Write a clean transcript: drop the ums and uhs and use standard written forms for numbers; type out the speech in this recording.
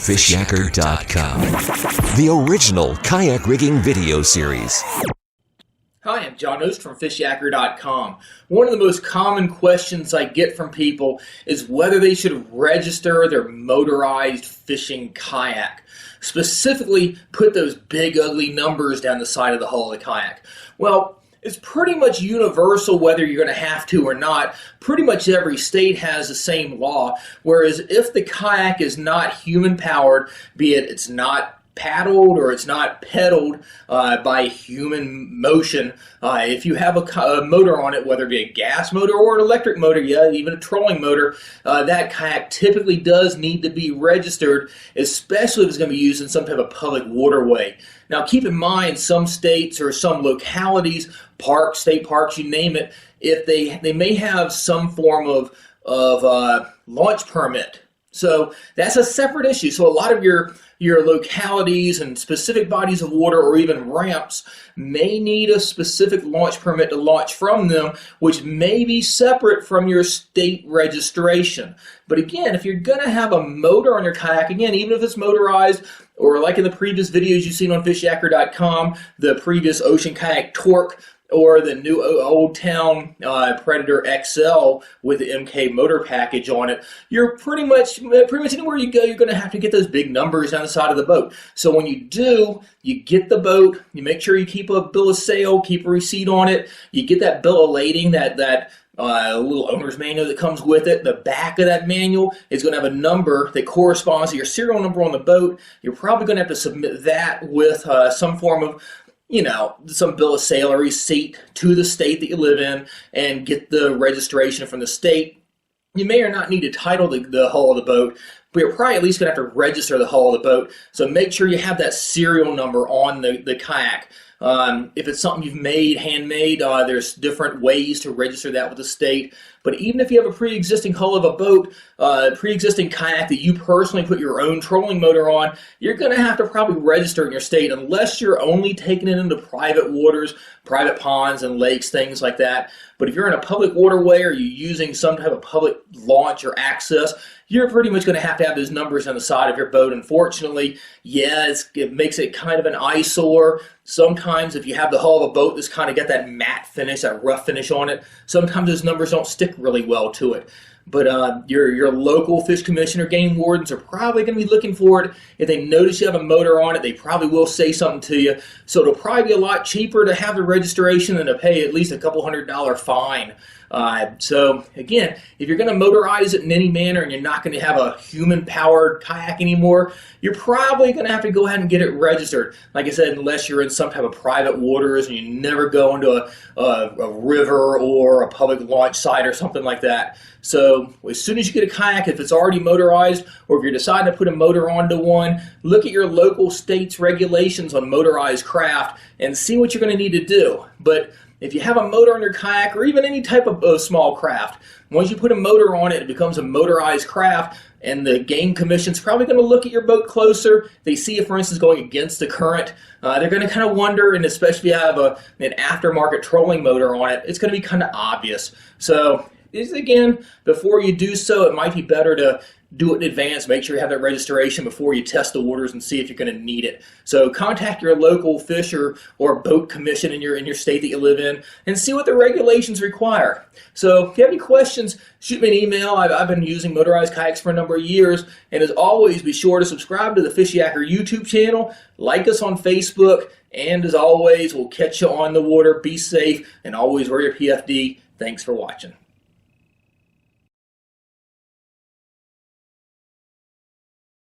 Fishyaker.com, the original kayak rigging video series. Hi, I'm John Oast from Fishyaker.com. One of the most common questions I get from people is whether they should register their motorized fishing kayak. Specifically, put those big ugly numbers down the side of the hull of the kayak. Well, it's pretty much universal whether you're going to have to or not. Pretty much every state has the same law, whereas if the kayak is not human powered, be it it's not paddled or it's not pedaled by human motion, if you have a motor on it, whether it be a gas motor or an electric motor, yeah, even a trolling motor, that kayak typically does need to be registered, especially if it's going to be used in some type of public waterway. Now keep in mind, some states or some localities, parks, state parks, you name it, if they may have some form of launch permit. So that's a separate issue. So a lot of your localities and specific bodies of water or even ramps may need a specific launch permit to launch from them, which may be separate from your state registration. But again, if you're going to have a motor on your kayak, again, even if it's motorized, or like in the previous videos you've seen on Fishyaker.com, the previous Ocean Kayak Torque, or the new Old Town Predator XL with the MK motor package on it, you're pretty much anywhere you go, you're going to have to get those big numbers down the side of the boat. So when you do, you get the boat, you make sure you keep a bill of sale, keep a receipt on it, you get that bill of lading, that little owner's manual that comes with it. The back of that manual is going to have a number that corresponds to your serial number on the boat. You're probably going to have to submit that with some form of, some bill of sale or receipt to the state that you live in and get the registration from the state. You may or not need to title the hull of the boat, but you're probably at least going to have to register the hull of the boat. So make sure you have that serial number on the kayak. If it's something you've made, handmade, there's different ways to register that with the state. But even if you have a pre-existing hull of a boat, pre-existing kayak that you personally put your own trolling motor on, you're going to have to probably register in your state unless you're only taking it into private waters, private ponds and lakes, things like that. But if you're in a public waterway or you're using some type of public launch or access, you're pretty much going to have those numbers on the side of your boat. Unfortunately, yeah, it makes it kind of an eyesore. Sometimes if you have the hull of a boat that's kind of got that matte finish, that rough finish on it, sometimes those numbers don't stick really well to it. But your local fish commissioner, game wardens are probably going to be looking for it. If they notice you have a motor on it, they probably will say something to you. So it'll probably be a lot cheaper to have the registration than to pay at least a couple $100 fine. So again, if you're going to motorize it in any manner and you're not going to have a human-powered kayak anymore, you're probably going to have to go ahead and get it registered. Like I said, unless you're in some type of private waters and you never go into a river or a public launch site or something like that. So as soon as you get a kayak, if it's already motorized or if you're deciding to put a motor onto one, look at your local state's regulations on motorized craft and see what you're going to need to do. But if you have a motor on your kayak or even any type of small craft, once you put a motor on it, it becomes a motorized craft, and the game commission's probably going to look at your boat closer. They see it, for instance, going against the current. They're going to kind of wonder, and especially if you have an aftermarket trolling motor on it, it's going to be kind of obvious. So again, before you do so, it might be better to do it in advance. Make sure you have that registration before you test the waters and see if you're going to need it. So contact your local fish or boat commission in your state that you live in and see what the regulations require. So if you have any questions, shoot me an email. I've been using motorized kayaks for a number of years. And as always, be sure to subscribe to the Fishyaker YouTube channel, like us on Facebook, and as always, we'll catch you on the water. Be safe and always wear your PFD. Thanks for watching.